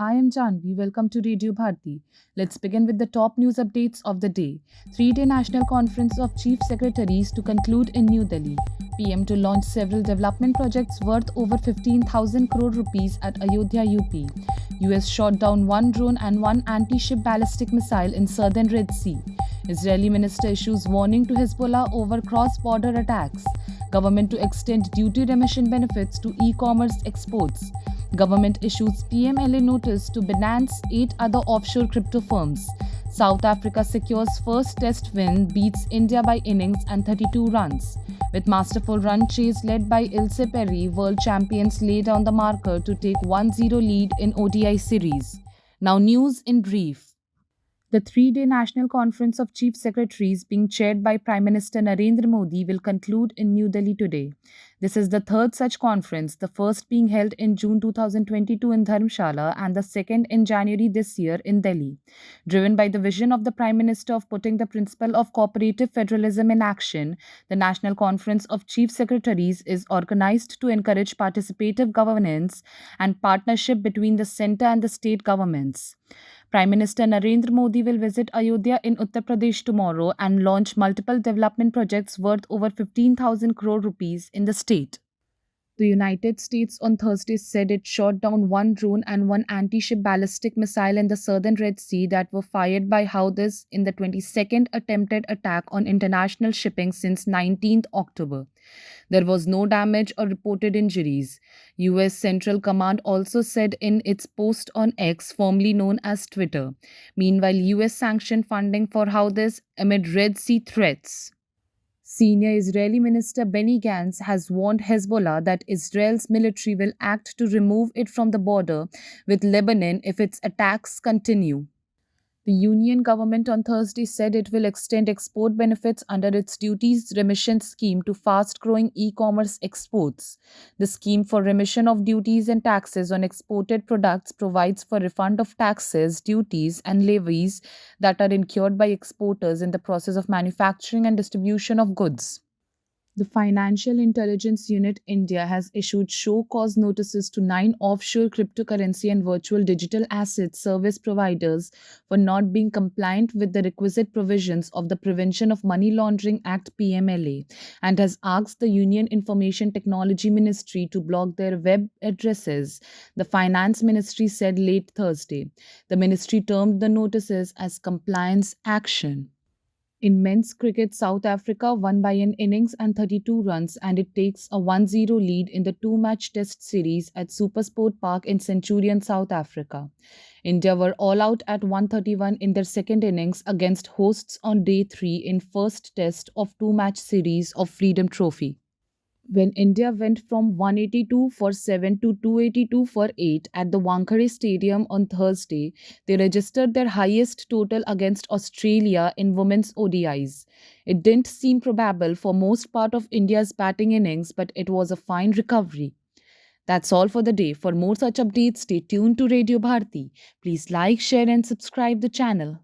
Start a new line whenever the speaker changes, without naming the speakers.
I am Janhvi. Welcome to Radio Bharati. Let's begin with the top news updates of the day. Three-day National Conference of Chief Secretaries to conclude in New Delhi. PM to launch several development projects worth over 15,000 crore rupees at Ayodhya, UP. US shot down one drone and one anti-ship ballistic missile in southern Red Sea. Israeli minister issues warning to Hezbollah over cross-border attacks. Government to extend duty remission benefits to e-commerce exports. Government issues PMLA notice to Binance, 8 other offshore crypto firms. South Africa secures first test win, beats India by innings and 32 runs. With masterful run chase led by Ilse Perry, world champions lay down the marker to take 1-0 lead in ODI series. Now news in brief. The three-day National Conference of Chief Secretaries being chaired by Prime Minister Narendra Modi will conclude in New Delhi today. This is the third such conference, the first being held in June 2022 in Dharamshala and the second in January this year in Delhi. Driven by the vision of the Prime Minister of putting the principle of cooperative federalism in action, the National Conference of Chief Secretaries is organized to encourage participative governance and partnership between the centre and the state governments. Prime Minister Narendra Modi will visit Ayodhya in Uttar Pradesh tomorrow and launch multiple development projects worth over 15,000 crore rupees in the state. The United States on Thursday said it shot down one drone and one anti-ship ballistic missile in the southern Red Sea that were fired by Houthis in the 22nd attempted attack on international shipping since 19th October. There was no damage or reported injuries. US Central Command also said in its post on X, formerly known as Twitter. Meanwhile, US sanctioned funding for Houthis amid Red Sea threats. Senior Israeli Minister Benny Gantz has warned Hezbollah that Israel's military will act to remove it from the border with Lebanon if its attacks continue. The Union government on Thursday said it will extend export benefits under its duties remission scheme to fast-growing e-commerce exports. The scheme for remission of duties and taxes on exported products provides for refund of taxes, duties, and levies that are incurred by exporters in the process of manufacturing and distribution of goods. The Financial Intelligence Unit India has issued show cause notices to 9 offshore cryptocurrency and virtual digital asset service providers for not being compliant with the requisite provisions of the Prevention of Money Laundering Act PMLA and has asked the Union Information Technology Ministry to block their web addresses, the Finance Ministry said late Thursday. The ministry termed the notices as compliance action. In men's cricket, South Africa won by an innings and 32 runs and it takes a 1-0 lead in the two-match test series at Supersport Park in Centurion, South Africa. India were all out at 131 in their second innings against hosts on day 3 in first test of two-match series of Freedom Trophy. When India went from 182 for 7 to 282 for 8 at the Wankhede Stadium on Thursday, they registered their highest total against Australia in women's ODIs. It didn't seem probable for most part of India's batting innings, but it was a fine recovery. That's all for the day. For more such updates, stay tuned to Radio Bharati. Please like, share and subscribe the channel.